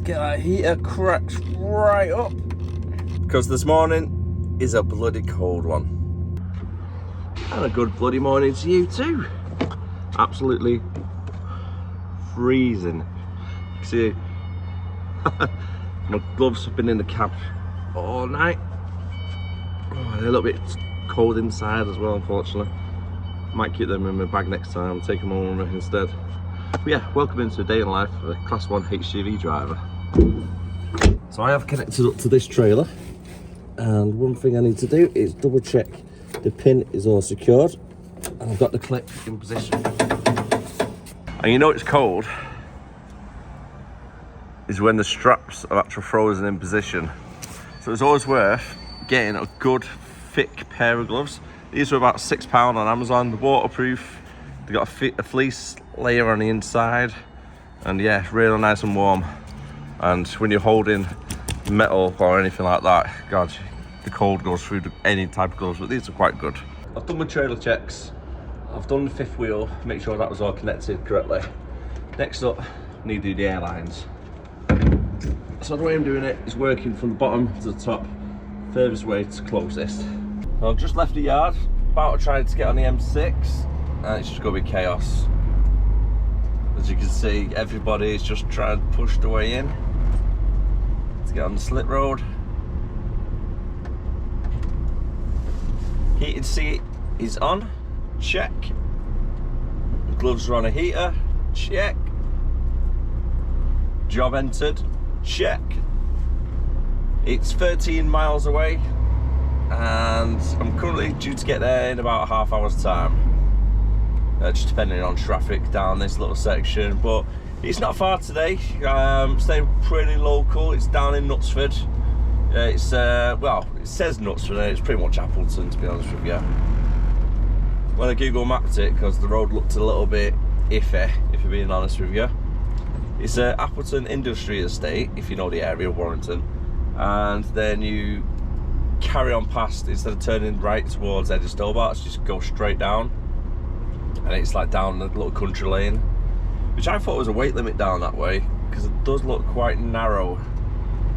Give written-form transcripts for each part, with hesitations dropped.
get that heater cracked right up, because this morning is a bloody cold one. And a good bloody morning to you too. Absolutely freezing. See, my gloves have been in the cab all night. Oh, they're a little bit cold inside as well, unfortunately. Might keep them in my bag next time, take them home instead. But yeah, welcome into a day in life of a Class 1 HGV driver. So I have connected up to this trailer, and one thing I need to do is double check the pin is all secured, and I've got the clip in position. And you know it's cold is when the straps are actually frozen in position. So it's always worth getting a good thick pair of gloves. These are about £6 on Amazon. They're waterproof. They've got a fleece layer on the inside, and yeah, really nice and warm. And when you're holding metal or anything like that, God, the cold goes through any type of gloves, but these are quite good. I've done my trailer checks. I've done the fifth wheel, make sure that was all connected correctly. Next up, I need to do the airlines. So the way I'm doing it is working from the bottom to the top, furthest way to closest. So I've just left the yard, about to try to get on the M6, and it's just going to be chaos. As you can see, everybody is just trying to push their way in to get on the slit road. Heated seat is on, check. The gloves are on a heater, check. Job entered, check. It's 13 miles away, and I'm currently due to get there in about a half hour's time. Just depending on traffic down this little section, but it's not far today. Staying pretty local. It's down in Knutsford. It's well, it says Knutsford, and it's pretty much Appleton, to be honest with you. When I Google mapped it, because the road looked a little bit iffy, if you're being honest with you. It's Appleton Industry Estate, if you know the area of Warrington, and then you carry on past, instead of turning right towards Edge of Stobart, just go straight down, and it's like down the little country lane, which I thought was a weight limit down that way, because it does look quite narrow.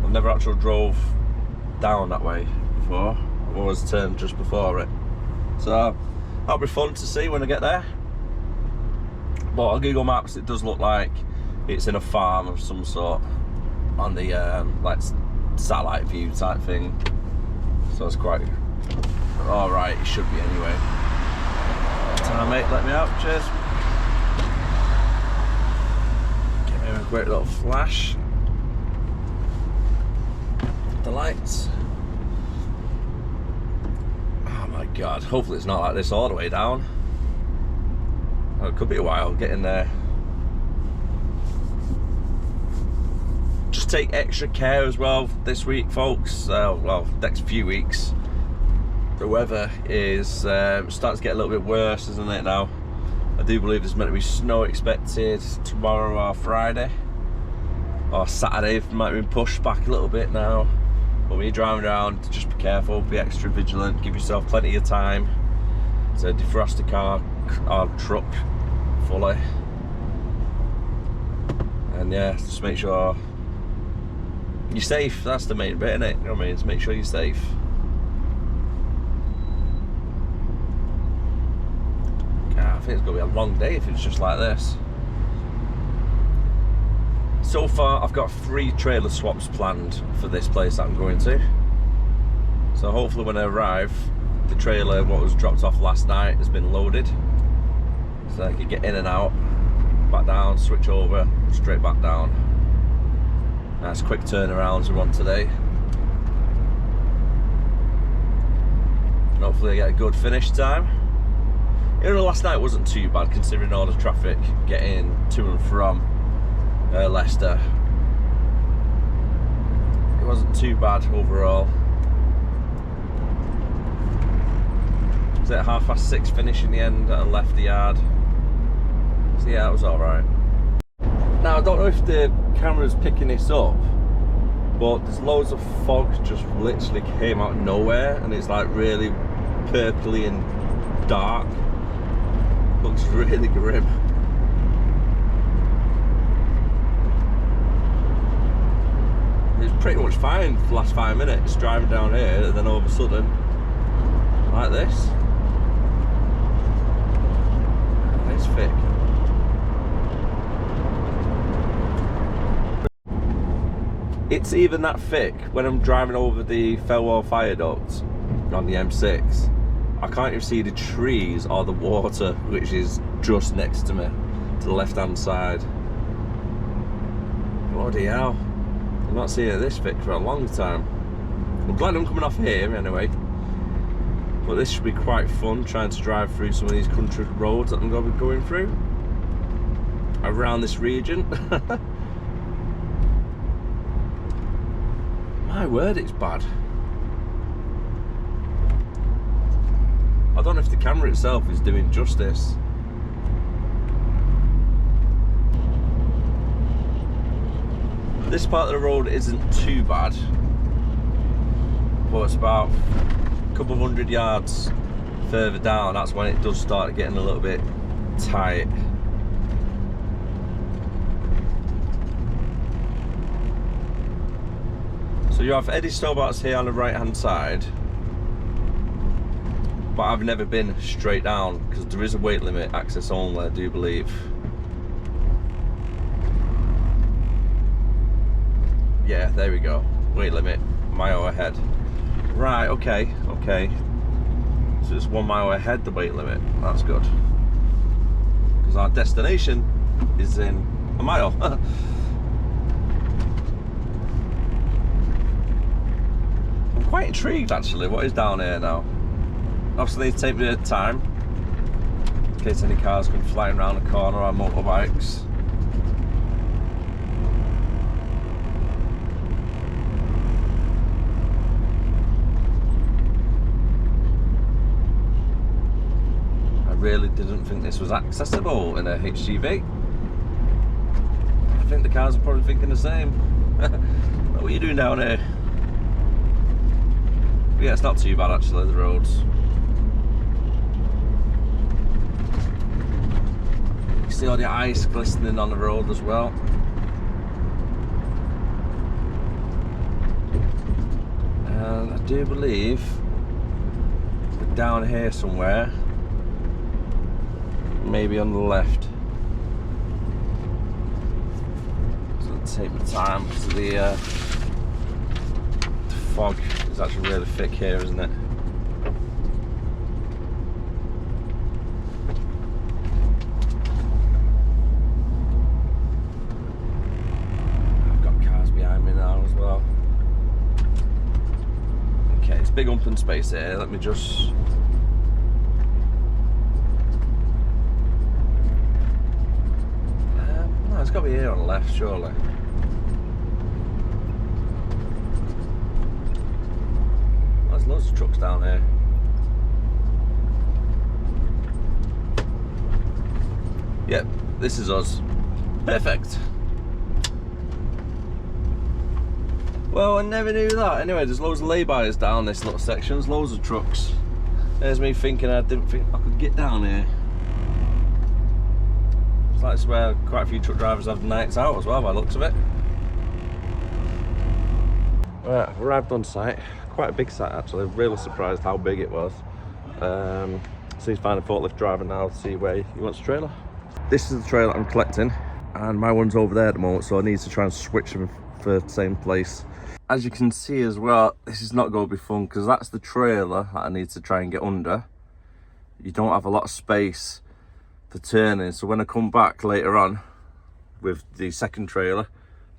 I've never actually drove down that way before. I've always turned just before it, so that'll be fun to see when I get there. But on Google Maps it does look like it's in a farm of some sort on the like satellite view type thing, so it's quite alright. It should be anyway. Time, mate, let me out, cheers. Give me a great little flash. The lights. Oh my god, hopefully it's not like this all the way down. Oh, it could be a while getting there. Just take extra care as well this week, folks. Well, next few weeks. The weather is starting to get a little bit worse, isn't it now? I do believe there's meant to be snow expected tomorrow or Friday. Or Saturday, it might have been pushed back a little bit now. But when you're driving around, just be careful, be extra vigilant, give yourself plenty of time to defrost the car or truck fully. And yeah, just make sure you're safe. That's the main bit, innit? You know what I mean? Just make sure you're safe. I think it's going to be a long day if it's just like this. So far I've got 3 trailer swaps planned for this place that I'm going to. So hopefully when I arrive, the trailer what was dropped off last night has been loaded, so I can get in and out, back down, switch over, straight back down. Nice quick turnarounds we want today. And hopefully I get a good finish time. You know, last night wasn't too bad considering all the traffic getting to and from Leicester. It wasn't too bad overall. It was at 6:30 finish in the end. I left the yard. So yeah, it was alright. Now I don't know if the camera's picking this up, but there's loads of fog just literally came out of nowhere, and it's like really purpley and dark. Looks really grim. pretty much fine for the last 5 minutes driving down here, and then all of a sudden, like this, it's thick. It's even that thick when I'm driving over the Felwell Viaduct on the M6. I can't even see the trees or the water, which is just next to me, to the left-hand side. Bloody hell. I'm not seeing it this thick for a long time. I'm glad I'm coming off here anyway. But this should be quite fun, trying to drive through some of these country roads that I'm going to be going through around this region. My word, it's bad. I don't know if the camera itself is doing justice. This part of the road isn't too bad, but it's about a couple of 100 yards further down, that's when it does start getting a little bit tight. So you have Eddie Stobart's here on the right hand side, but I've never been straight down because there is a weight limit, access only, I do believe. Yeah, there we go. Weight limit, mile ahead. Right, okay. So it's 1 mile ahead the weight limit. That's good. Because our destination is in a mile. I'm quite intrigued actually, what is down here now? Obviously need to take a bit of time in case any cars come flying around the corner or motorbikes. I really didn't think this was accessible in a HGV. I think the cars are probably thinking the same. What are you doing down here? But yeah, it's not too bad actually, the roads. You can see all the ice glistening on the road as well. And I do believe we're down here somewhere, maybe on the left. So I'll take my time because the fog is actually really thick here, isn't it? I've got cars behind me now as well. Okay, it's big open space here. Let me just... no, it's got to be here on the left, surely. There's loads of trucks down here. Yep, this is us. Perfect. Well, I never knew that. Anyway, there's loads of lay-bys down this little section. There's loads of trucks. There's me thinking I didn't think I could get down here. It's like this is where quite a few truck drivers have nights out as well, by the looks of it. Right, I've arrived on site. Quite a big site actually, really surprised how big it was. So he's finding a forklift driver now to see where he wants a trailer. This is the trailer I'm collecting, and my one's over there at the moment, so I need to try and switch them for the same place. As you can see as well, this is not going to be fun because that's the trailer that I need to try and get under. You don't have a lot of space for turning, so when I come back later on with the second trailer,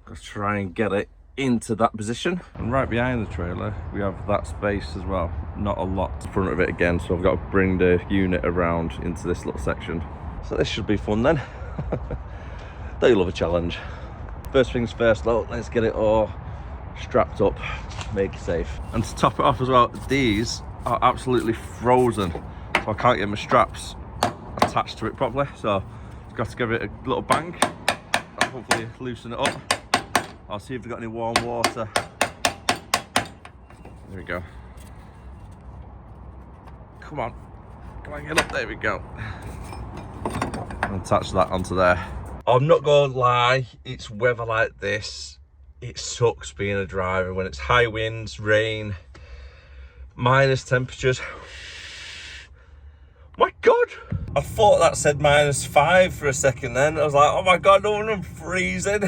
I'll try and get it into that position. And right behind the trailer we have that space as well, not a lot in front of it again, so I've got to bring the unit around into this little section. So this should be fun then. They love a challenge. First things first though, let's get it all strapped up, make it safe. And to top it off as well, these are absolutely frozen, so I can't get my straps attached to it properly, so I've got to give it a little bang and hopefully loosen it up. I'll see if they've got any warm water. There we go. Come on, get up, there we go. And attach that onto there. I'm not gonna lie, it's weather like this, it sucks being a driver when it's high winds, rain, minus temperatures. My God, I thought that said -5 for a second then. I was like, oh my God, no, I'm freezing.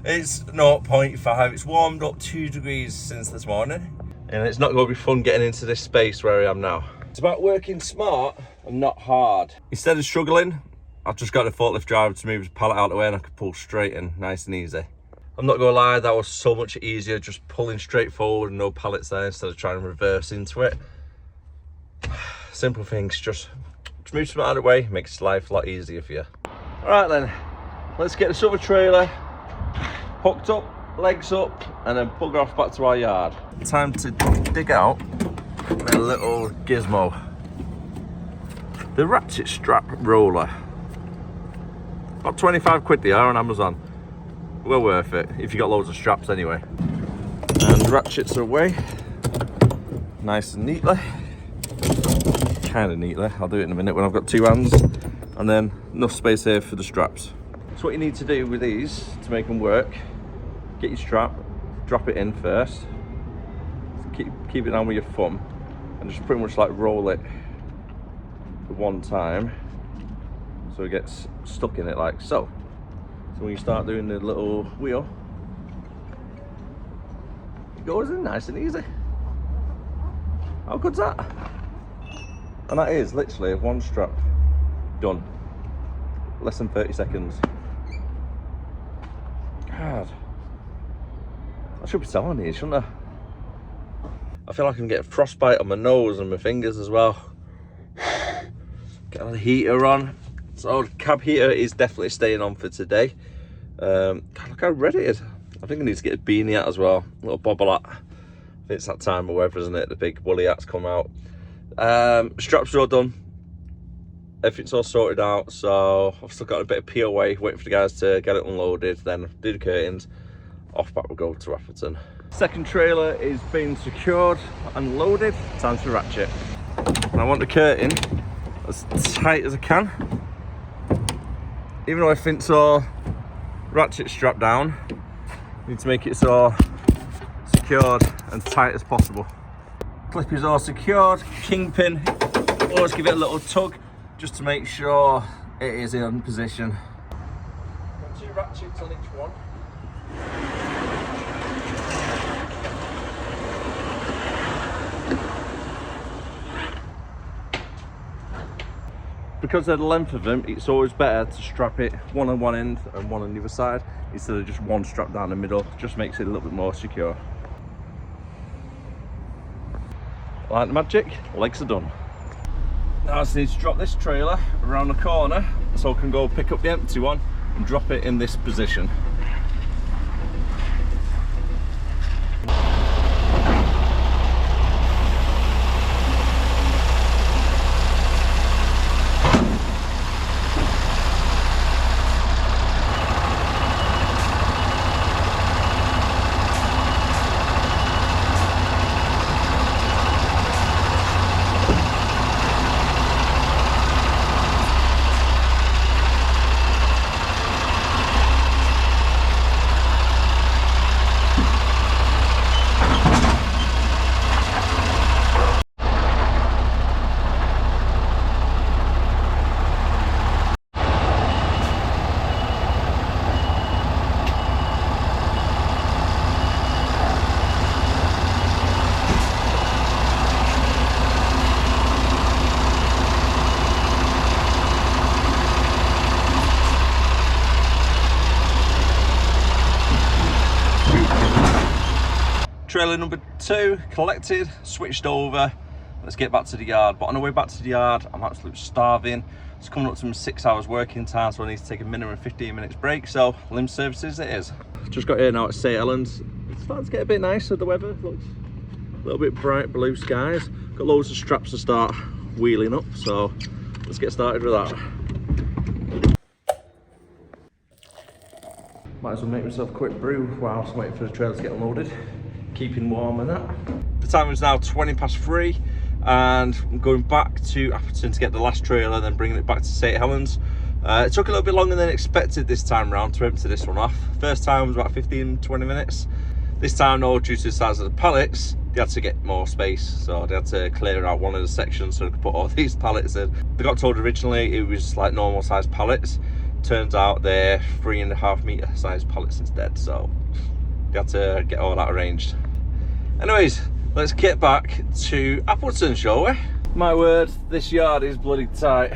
It's 0.5. It's warmed up 2 degrees since this morning. And it's not going to be fun getting into this space where I am now. It's about working smart and not hard. Instead of struggling, I've just got a forklift driver to move his pallet out of the way and I could pull straight in, nice and easy. I'm not going to lie, that was so much easier just pulling straight forward and no pallets there instead of trying to reverse into it. Simple things, just move some out of the way, makes life a lot easier for you. All right then, let's get this other trailer hooked up, legs up, and then bugger off back to our yard. Time to dig out my little gizmo. The ratchet strap roller. About 25 quid they are on Amazon. Well worth it, if you got loads of straps anyway. And the ratchets are away, nice and neatly. Kind of neatly, I'll do it in a minute when I've got 2 hands, and then enough space here for the straps. So what you need to do with these to make them work, get your strap, drop it in first, keep it down with your thumb, and just pretty much like roll it at one time so it gets stuck in it like so. So when you start doing the little wheel, it goes in nice and easy. How good's that? And that is literally one strap done. Less than 30 seconds. God. I should be selling these, shouldn't I? I feel like I can get frostbite on my nose and my fingers as well. Got the heater on. So the cab heater is definitely staying on for today. God, look how red it is. I think I need to get a beanie hat as well. A little bobble hat. I think it's that time of weather, isn't it? The big woolly hats come out. Straps are all done. Everything's all sorted out. So I've still got a bit of POA, waiting for the guys to get it unloaded. Then do the curtains. Off back we'll go to Atherton. Second trailer is being secured and loaded. Time to ratchet. And I want the curtain as tight as I can. Even though I think so ratchet strapped down, I need to make it so secured and tight as possible. Clip is all secured, kingpin, always give it a little tug just to make sure it is in position. Got 2 ratchets on each one. Because of the length of them, it's always better to strap it one on one end and one on the other side instead of just one strap down the middle. Just makes it a little bit more secure. Like the magic, legs are done. Now I just need to drop this trailer around the corner so I can go pick up the empty one and drop it in this position. Trailer number 2 collected, switched over. Let's get back to the yard. But on the way back to the yard, I'm absolutely starving. It's coming up to my 6 hours working time, so I need to take a minimum 15 minutes break. So limb services it is. Just got here now at St Helens. It's starting to get a bit nicer, the weather looks a little bit bright, blue skies. Got loads of straps to start wheeling up, so let's get started with that. Might as well make myself a quick brew whilst I'm waiting for the trailer to get unloaded. Keeping warm and that. The time is now 3:20 and I'm going back to Atherton to get the last trailer, then bringing it back to St Helens. It took a little bit longer than expected this time round to empty this one off. First time was about 15-20 minutes. This time, no, due to the size of the pallets, they had to get more space, so they had to clear out one of the sections so they could put all these pallets in. They got told originally it was like normal size pallets. Turns out they're 3.5 meter size pallets instead, so they had to get all that arranged. Anyways, let's get back to Appleton, shall we? My word, this yard is bloody tight.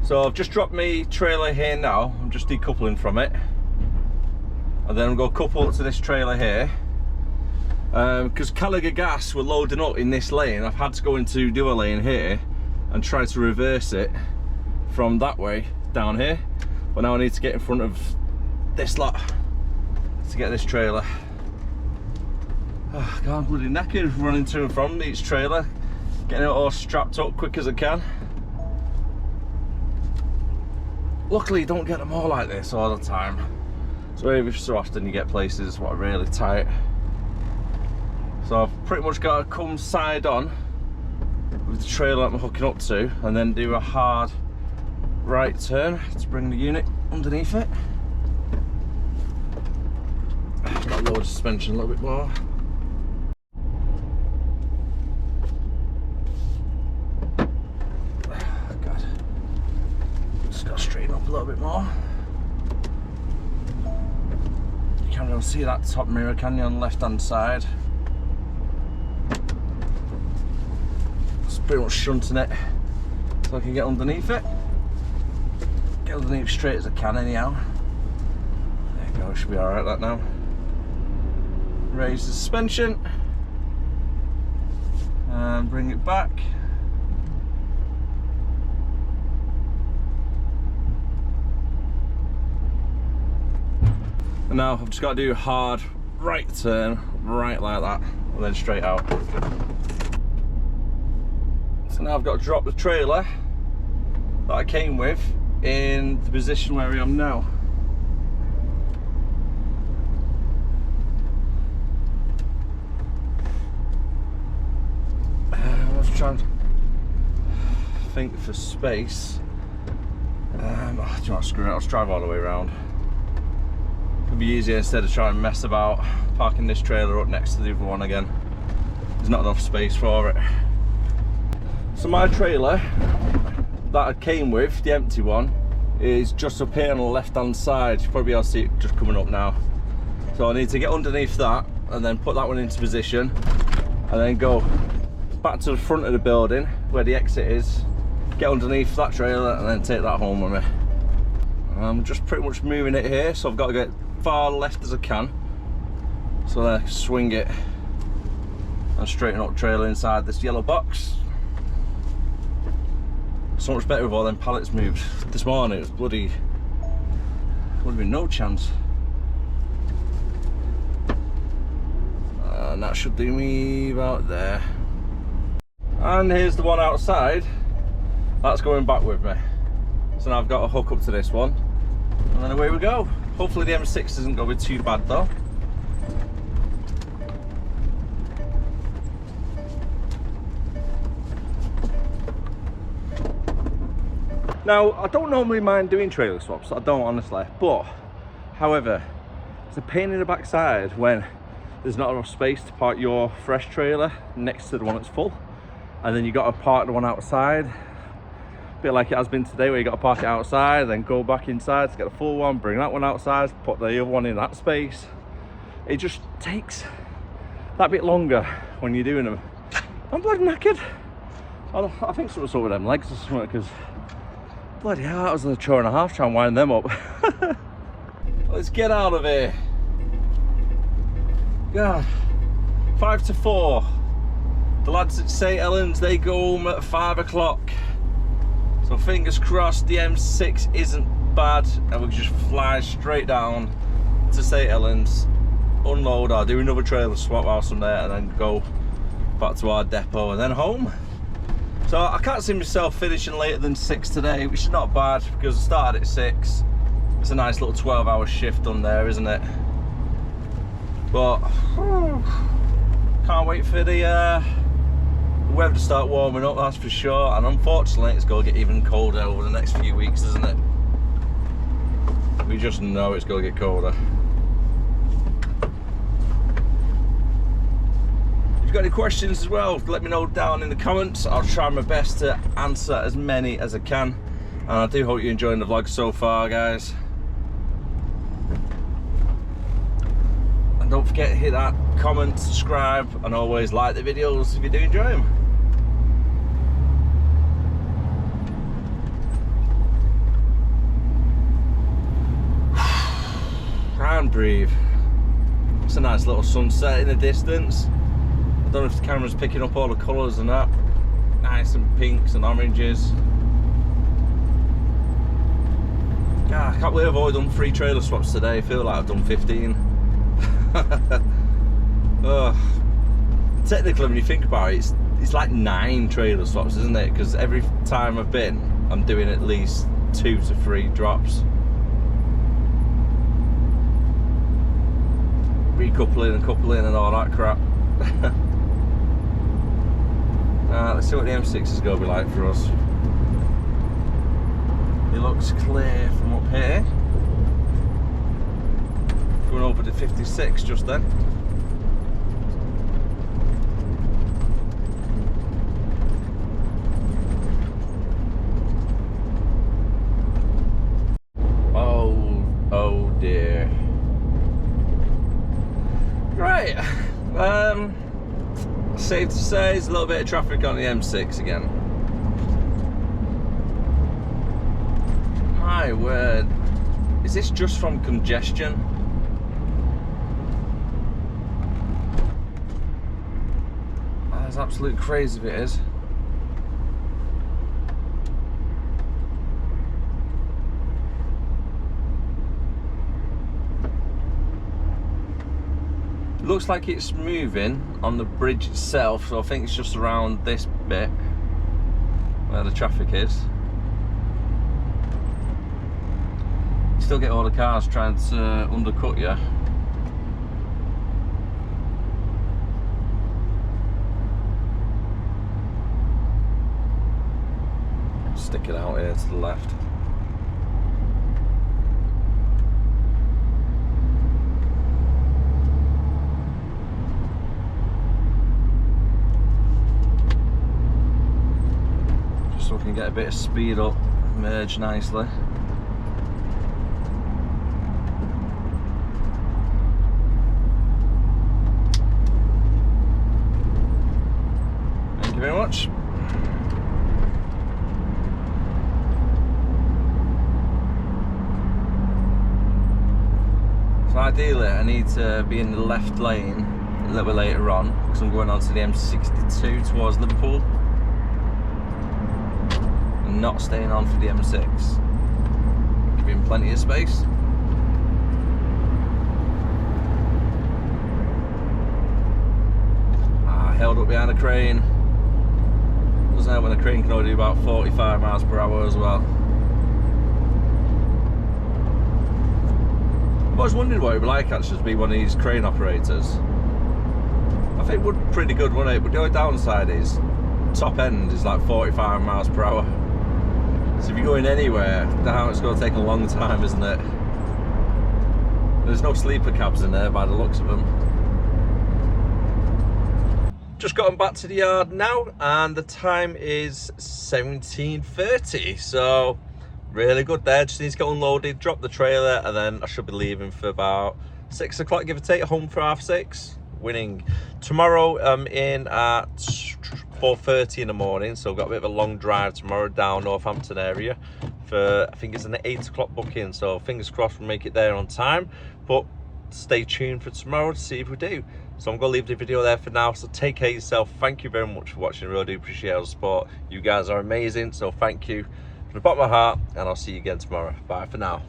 So I've just dropped my trailer here now. I'm just decoupling from it. And then I'm going to couple up to this trailer here. Because Gallagher Gas were loading up in this lane, I've had to go into the other lane here and try to reverse it from that way down here. But now I need to get in front of this lot to get this trailer. Oh, God, I'm bloody knackered running to and from each trailer, getting it all strapped up quick as I can. Luckily, you don't get them all like this all the time. So every so often you get places what are really tight. So I've pretty much got to come side on with the trailer I'm hooking up to, and then do a hard right turn to bring the unit underneath it. Got to lower the suspension a little bit more. Oh God. Just got to straighten up a little bit more. You can't really see that top mirror, can you, on the left hand side? It's pretty much shunting it so I can get underneath it. Get underneath straight as I can anyhow. There you go, it should be alright that now. Raise the suspension and bring it back. And now I've just got to do a hard right turn, right like that, and then straight out. So now I've got to drop the trailer that I came with in the position where I am now. I was trying to think for space. Oh, do you want to screw it? I'll just drive all the way around. It'll be easier instead of trying to mess about parking this trailer up next to the other one again. There's not enough space for it. So my trailer that I came with, the empty one, is just up here on the left hand side. You probably able to see it just coming up now. So I need to get underneath that and then put that one into position and then go back to the front of the building where the exit is, get underneath that trailer and then take that home with me. I'm just pretty much moving it here, so I've got to get far left as I can so then I can swing it and straighten up the trailer inside this yellow box. So much better with all them pallets moved. This morning it was bloody, would have been no chance. And that should do me about there. And here's the one outside that's going back with me. So now I've got to hook up to this one and then away we go. Hopefully the M6 isn't going to be too bad though. Now, I don't normally mind doing trailer swaps, I don't honestly, but however, it's a pain in the backside when there's not enough space to park your fresh trailer next to the one that's full, and then you got to park the one outside, a bit like it has been today where you got to park it outside, then go back inside to get the full one, bring that one outside, put the other one in that space. It just takes that bit longer when you're doing them. I'm bloody knackered. I think something's up with them legs or something, because bloody hell, that was a chore and a half trying to wind them up. Let's get out of here. God, 5 to 4. The lads at St Helens, they go home at 5 o'clock. So fingers crossed the M6 isn't bad and we can just fly straight down to St Helens, unload or do another trailer swap whilst I'm there, and then go back to our depot and then home. So I can't see myself finishing later than 6 today, which is not bad because I started at 6. It's a nice little 12-hour shift done there, isn't it? But can't wait for the weather to start warming up, that's for sure, and unfortunately it's going to get even colder over the next few weeks, isn't it? We just know it's going to get colder. If you've got any questions as well, let me know down in the comments. I'll try my best to answer as many as I can, and I do hope you're enjoying the vlog so far, guys. And don't forget to hit that comment, subscribe, and always like the videos if you do enjoy them. And breathe. It's a nice little sunset in the distance. I don't know if the camera's picking up all the colours and that. Nice and pinks and oranges. God, I can't believe I've only done 3 trailer swaps today. I feel like I've done 15. Oh. Technically, when you think about it, it's like 9 trailer swaps, isn't it? Because every time I've been, I'm doing at least 2 to 3 drops. Recoupling and coupling and all that crap. Let's see what the M6 is going to be like for us. It looks clear from up here. Going over to 56 just then. Oh dear. Right, safe to say there's a little bit of traffic on the M6 again. My word, is this just from congestion? That's absolute crazy if it is. Looks like it's moving on the bridge itself, so I think it's just around this bit where the traffic is. Still get all the cars trying to undercut you. Stick it out here to the left. So we can get a bit of speed up, merge nicely. Thank you very much. So ideally I need to be in the left lane a little bit later on because I'm going on to the M62 towards Liverpool. Not staying on for the M6. Give him plenty of space. Held up behind a crane. Doesn't help when a crane can only do about 45 miles per hour as well. I was wondering what it would be like actually to be one of these crane operators. I think it would be pretty good, wouldn't it? But the only downside is top end is like 45 miles per hour. So if you're going anywhere, down it's going to take a long time, isn't it? There's no sleeper cabs in there by the looks of them. Just gotten back to the yard now, and the time is 17:30. So really good there. Just need to get unloaded, drop the trailer, and then I should be leaving for about 6 o'clock, give or take, home for 6:30. Winning. Tomorrow I'm in at 4:30 in the morning, so I've got a bit of a long drive tomorrow down Northampton area for, I think it's an 8 o'clock booking, so fingers crossed we'll make it there on time, but stay tuned for tomorrow to see if we do. So I'm going to leave the video there for now, so take care of yourself. Thank you very much for watching. I really do appreciate the support. You guys are amazing, so thank you from the bottom of my heart, and I'll see you again tomorrow. Bye for now.